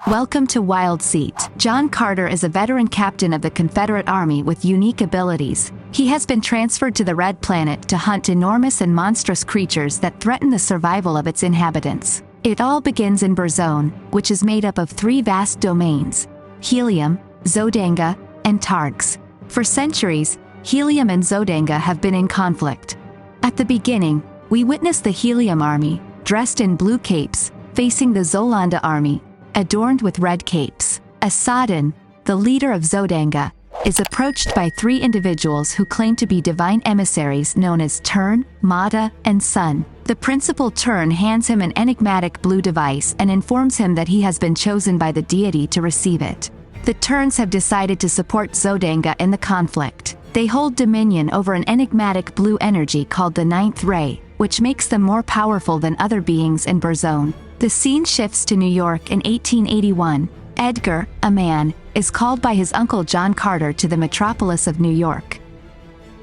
Welcome to Wild Seat. John Carter is a veteran captain of the Confederate Army with unique abilities. He has been transferred to the Red Planet to hunt enormous and monstrous creatures that threaten the survival of its inhabitants. It all begins in Barzón, which is made up of 3 vast domains: Helium, Zodanga, and Targs. For centuries, Helium and Zodanga have been in conflict. At the beginning, we witness the Helium army, dressed in blue capes, facing the Zodanga army, adorned with red capes. Asadin, the leader of Zodanga, is approached by 3 individuals who claim to be divine emissaries known as Turn, Mata, and Sun. The principal Turn hands him an enigmatic blue device and informs him that he has been chosen by the deity to receive it. The Turns have decided to support Zodanga in the conflict. They hold dominion over an enigmatic blue energy called the Ninth Ray, which makes them more powerful than other beings in Barzón. The scene shifts to New York in 1881. Edgar, a man, is called by his uncle John Carter to the metropolis of New York.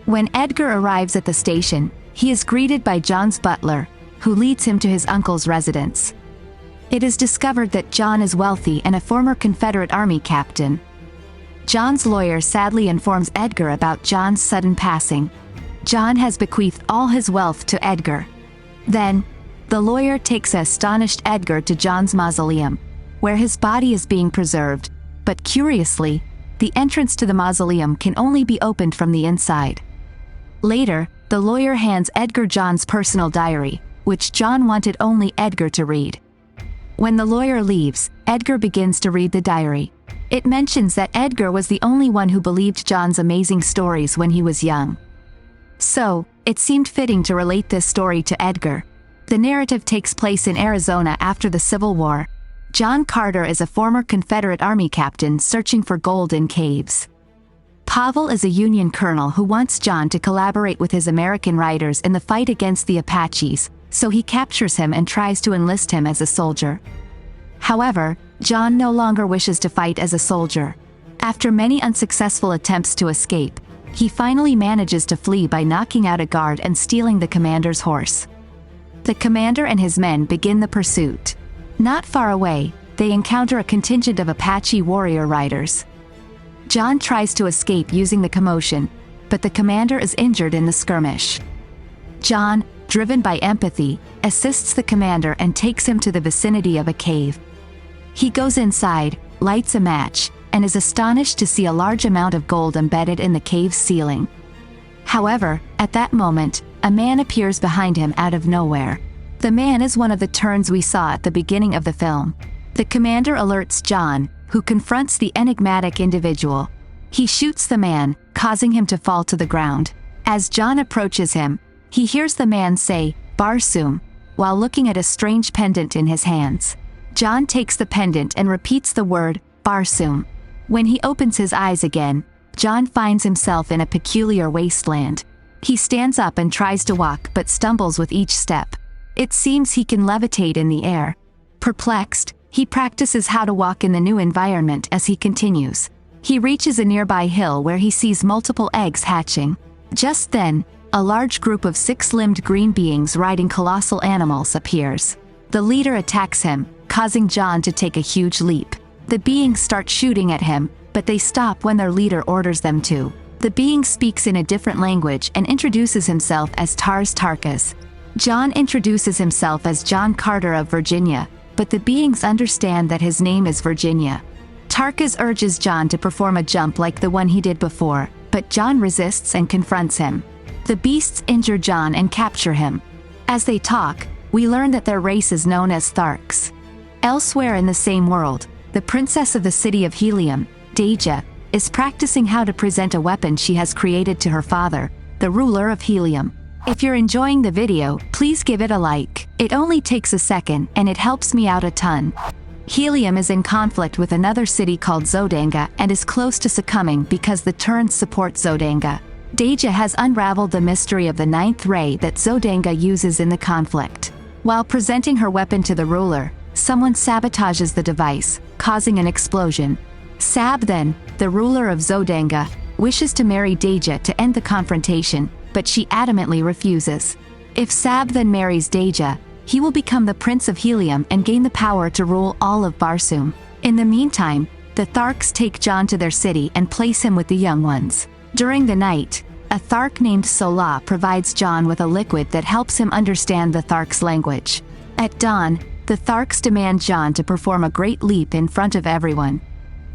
When Edgar arrives at the station, he is greeted by John's butler, who leads him to his uncle's residence. It is discovered that John is wealthy and a former Confederate Army captain. John's lawyer sadly informs Edgar about John's sudden passing. John has bequeathed all his wealth to Edgar. Then, the lawyer takes an astonished Edgar to John's mausoleum, where his body is being preserved, but curiously, the entrance to the mausoleum can only be opened from the inside. Later, the lawyer hands Edgar John's personal diary, which John wanted only Edgar to read. When the lawyer leaves, Edgar begins to read the diary. It mentions that Edgar was the only one who believed John's amazing stories when he was young. So, it seemed fitting to relate this story to Edgar. The narrative takes place in Arizona after the Civil War. John Carter is a former Confederate Army captain searching for gold in caves. Pavel is a Union colonel who wants John to collaborate with his American riders in the fight against the Apaches, so he captures him and tries to enlist him as a soldier. However, John no longer wishes to fight as a soldier. After many unsuccessful attempts to escape, he finally manages to flee by knocking out a guard and stealing the commander's horse. The commander and his men begin the pursuit. Not far away, they encounter a contingent of Apache warrior riders. John tries to escape using the commotion, but the commander is injured in the skirmish. John, driven by empathy, assists the commander and takes him to the vicinity of a cave. He goes inside, lights a match, and is astonished to see a large amount of gold embedded in the cave's ceiling. However, at that moment, a man appears behind him out of nowhere. The man is one of the Turns we saw at the beginning of the film. The commander alerts John, who confronts the enigmatic individual. He shoots the man, causing him to fall to the ground. As John approaches him, he hears the man say, "Barzón," while looking at a strange pendant in his hands. John takes the pendant and repeats the word, "Barzón." When he opens his eyes again, John finds himself in a peculiar wasteland. He stands up and tries to walk but stumbles with each step. It seems he can levitate in the air. Perplexed, he practices how to walk in the new environment as he continues. He reaches a nearby hill where he sees multiple eggs hatching. Just then, a large group of 6-limbed green beings riding colossal animals appears. The leader attacks him, causing John to take a huge leap. The beings start shooting at him, but they stop when their leader orders them to. The being speaks in a different language and introduces himself as Targs. John introduces himself as John Carter of Virginia, but the beings understand that his name is Virginia. Targs urges John to perform a jump like the one he did before, but John resists and confronts him. The beasts injure John and capture him. As they talk, we learn that their race is known as Targs. Elsewhere in the same world, the princess of the city of Helium, Deja, is practicing how to present a weapon she has created to her father, the ruler of Helium. If you're enjoying the video, please give it a like. It only takes a second and it helps me out a ton. Helium is in conflict with another city called Zodanga and is close to succumbing because the Turns support Zodanga. Deja has unraveled the mystery of the Ninth Ray that Zodanga uses in the conflict. While presenting her weapon to the ruler, someone sabotages the device, causing an explosion. Sab then, the ruler of Zodanga, wishes to marry Deja to end the confrontation, but she adamantly refuses. If Sab then marries Deja, he will become the Prince of Helium and gain the power to rule all of Barzón. In the meantime, the Targs take John to their city and place him with the young ones. During the night, a Targ named Sola provides John with a liquid that helps him understand the Targs' language. At dawn, the Targs demand John to perform a great leap in front of everyone.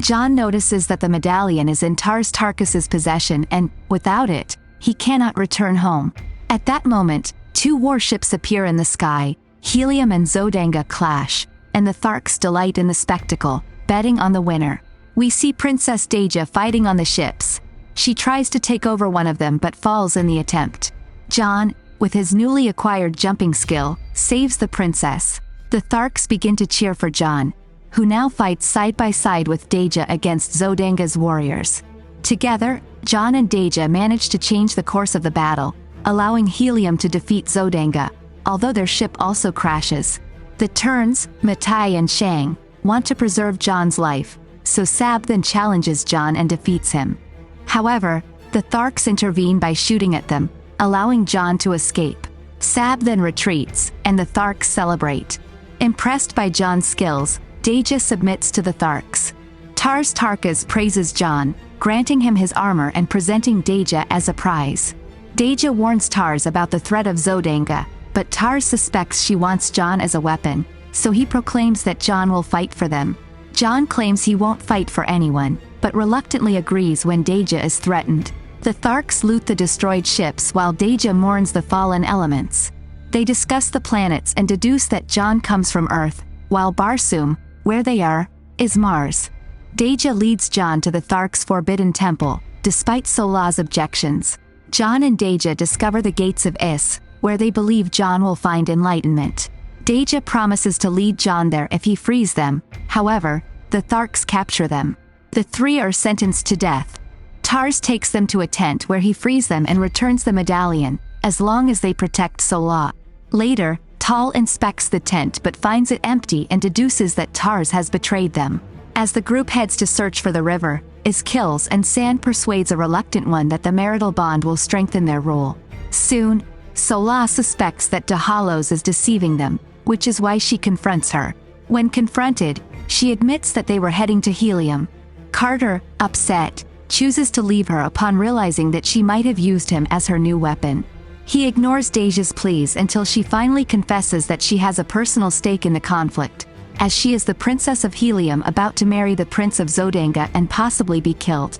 John notices that the medallion is in Targs' possession and, without it, he cannot return home. At that moment, two warships appear in the sky, Helium and Zodanga clash, and the Targs delight in the spectacle, betting on the winner. We see Princess Deja fighting on the ships. She tries to take over one of them but falls in the attempt. John, with his newly acquired jumping skill, saves the princess. The Targs begin to cheer for John, who now fights side by side with Deja against Zodanga's warriors. Together, John and Deja manage to change the course of the battle, allowing Helium to defeat Zodanga, although their ship also crashes. The Turns, Matai and Shang, want to preserve John's life, so Sab then challenges John and defeats him. However, the Targs intervene by shooting at them, allowing John to escape. Sab then retreats, and the Targs celebrate. Impressed by John's skills, Deja submits to the Targs. Targs praises John, granting him his armor and presenting Deja as a prize. Deja warns Targs about the threat of Zodanga, but Targs suspects she wants John as a weapon, so he proclaims that John will fight for them. John claims he won't fight for anyone, but reluctantly agrees when Deja is threatened. The Targs loot the destroyed ships while Deja mourns the fallen elements. They discuss the planets and deduce that John comes from Earth, while Barzón, where they are, is Mars. Deja leads John to the Targs' forbidden temple, despite Sola's objections. John and Deja discover the gates of Is, where they believe John will find enlightenment. Deja promises to lead John there if he frees them, however, the Targs capture them. The three are sentenced to death. Targs takes them to a tent where he frees them and returns the medallion, as long as they protect Sola. Later, Tal inspects the tent but finds it empty and deduces that Targs has betrayed them. As the group heads to search for the river, Is kills and Sand persuades a reluctant one that the marital bond will strengthen their rule. Soon, Sola suspects that Dahalos is deceiving them, which is why she confronts her. When confronted, she admits that they were heading to Helium. Carter, upset, chooses to leave her upon realizing that she might have used him as her new weapon. He ignores Deja's pleas until she finally confesses that she has a personal stake in the conflict, as she is the Princess of Helium about to marry the Prince of Zodanga and possibly be killed.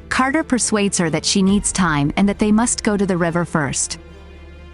Carter persuades her that she needs time and that they must go to the river first.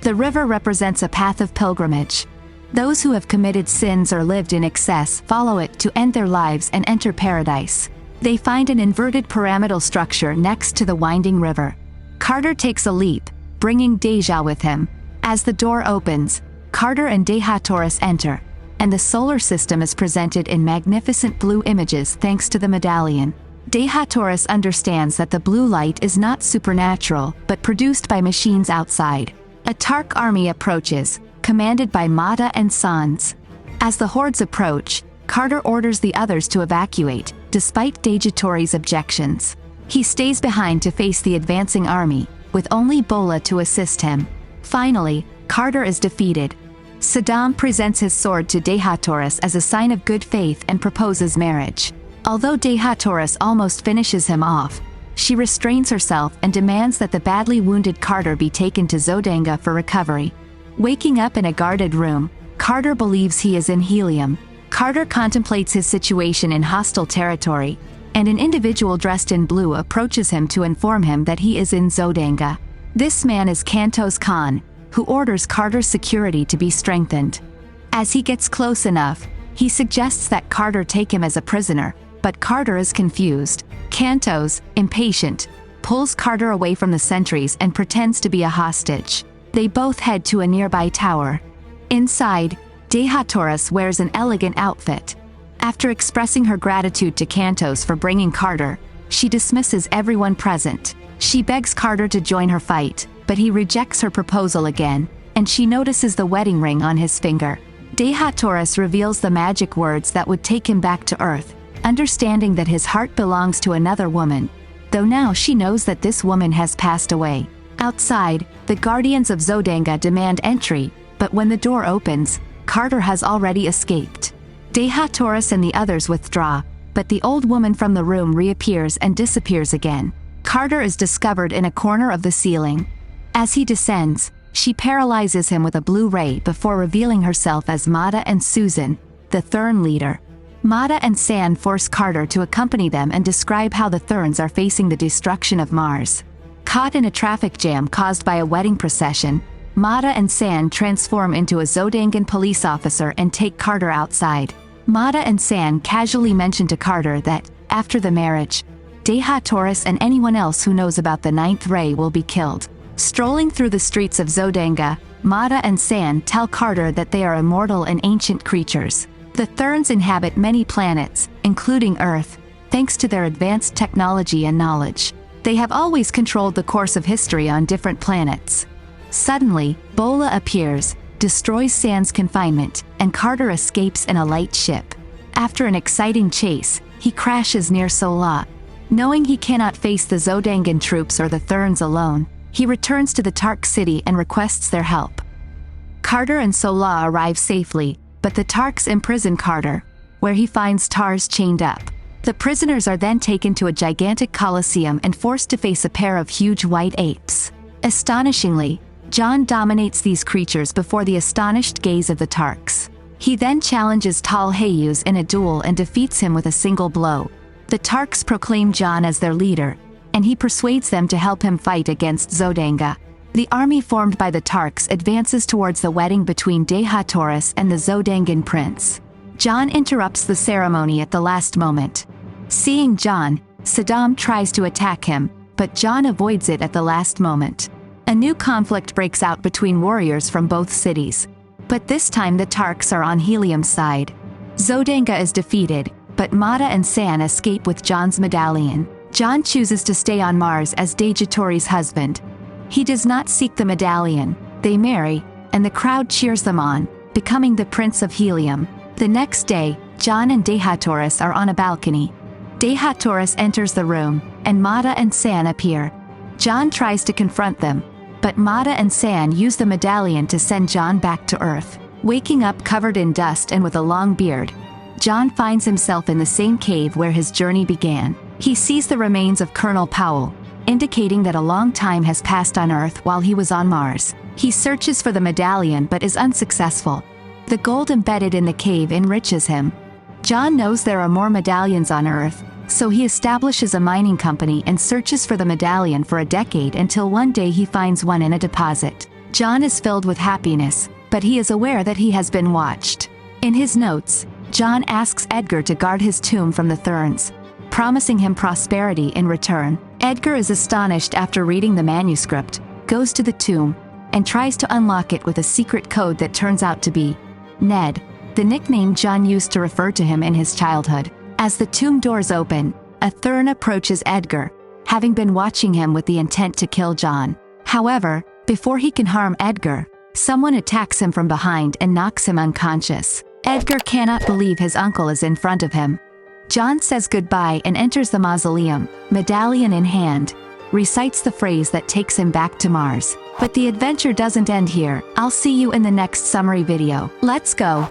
The river represents a path of pilgrimage. Those who have committed sins or lived in excess follow it to end their lives and enter paradise. They find an inverted pyramidal structure next to the winding river. Carter takes a leap, bringing Deja with him. As the door opens, Carter and Deja enter, and the solar system is presented in magnificent blue images thanks to the medallion. Deja understands that the blue light is not supernatural but produced by machines outside. A Targ army approaches, commanded by Mata and Sans. As the hordes approach, Carter orders the others to evacuate, despite Dejatori's objections. He stays behind to face the advancing army, with only Bola to assist him. Finally, Carter is defeated. Saddam presents his sword to Deja as a sign of good faith and proposes marriage. Although Deja almost finishes him off, she restrains herself and demands that the badly wounded Carter be taken to Zodanga for recovery. Waking up in a guarded room, Carter believes he is in Helium. Carter contemplates his situation in hostile territory, and an individual dressed in blue approaches him to inform him that he is in Zodanga. This man is Kantos Khan, who orders Carter's security to be strengthened. As he gets close enough, he suggests that Carter take him as a prisoner, but Carter is confused. Kantos, impatient, pulls Carter away from the sentries and pretends to be a hostage. They both head to a nearby tower. Inside, Deja wears an elegant outfit. After expressing her gratitude to Kantos for bringing Carter, she dismisses everyone present. She begs Carter to join her fight, but he rejects her proposal again, and she notices the wedding ring on his finger. Deja reveals the magic words that would take him back to Earth, understanding that his heart belongs to another woman, though now she knows that this woman has passed away. Outside, the Guardians of Zodanga demand entry, but when the door opens, Carter has already escaped. Taurus and the others withdraw, but the old woman from the room reappears and disappears again. Carter is discovered in a corner of the ceiling. As he descends, she paralyzes him with a blue ray before revealing herself as Mata and Susan, the Thurn leader. Mata and San force Carter to accompany them and describe how the Thurns are facing the destruction of Mars. Caught in a traffic jam caused by a wedding procession, Mata and San transform into a Zodangan police officer and take Carter outside. Mata and San casually mention to Carter that, after the marriage, Taurus and anyone else who knows about the ninth ray will be killed. Strolling through the streets of Zodanga, Mata and San tell Carter that they are immortal and ancient creatures. The Thurns inhabit many planets, including Earth, thanks to their advanced technology and knowledge. They have always controlled the course of history on different planets. Suddenly, Bola appears, destroys San's confinement, and Carter escapes in a light ship. After an exciting chase, he crashes near Sola. Knowing he cannot face the Zodangan troops or the Thurns alone, he returns to the Targ city and requests their help. Carter and Sola arrive safely, but the Targs imprison Carter, where he finds Targs chained up. The prisoners are then taken to a gigantic coliseum and forced to face a pair of huge white apes. Astonishingly, John dominates these creatures before the astonished gaze of the Targs. He then challenges Tal Hayus in a duel and defeats him with a single blow. The Targs proclaim John as their leader, and he persuades them to help him fight against Zodanga. The army formed by the Targs advances towards the wedding between Taurus and the Zodangan prince. John interrupts the ceremony at the last moment. Seeing John, Saddam tries to attack him, but John avoids it at the last moment. A new conflict breaks out between warriors from both cities. But this time the Targs are on Helium's side. Zodanga is defeated, but Mata and San escape with John's medallion. John chooses to stay on Mars as Tauri's husband. He does not seek the medallion, they marry, and the crowd cheers them on, becoming the Prince of Helium. The next day, John and Taurus are on a balcony. Taurus enters the room, and Mata and San appear. John tries to confront them, but Mata and San use the medallion to send John back to Earth. Waking up covered in dust and with a long beard, John finds himself in the same cave where his journey began. He sees the remains of Colonel Powell, indicating that a long time has passed on Earth while he was on Mars. He searches for the medallion but is unsuccessful. The gold embedded in the cave enriches him. John knows there are more medallions on Earth, so he establishes a mining company and searches for the medallion for a decade until one day he finds one in a deposit. John is filled with happiness, but he is aware that he has been watched. In his notes, John asks Edgar to guard his tomb from the Thurns, promising him prosperity in return. Edgar is astonished after reading the manuscript, goes to the tomb, and tries to unlock it with a secret code that turns out to be Ned, the nickname John used to refer to him in his childhood. As the tomb doors open, a Thurn approaches Edgar, having been watching him with the intent to kill John. However, before he can harm Edgar, someone attacks him from behind and knocks him unconscious. Edgar cannot believe his uncle is in front of him. John says goodbye and enters the mausoleum, medallion in hand, recites the phrase that takes him back to Mars. But the adventure doesn't end here. I'll see you in the next summary video. Let's go!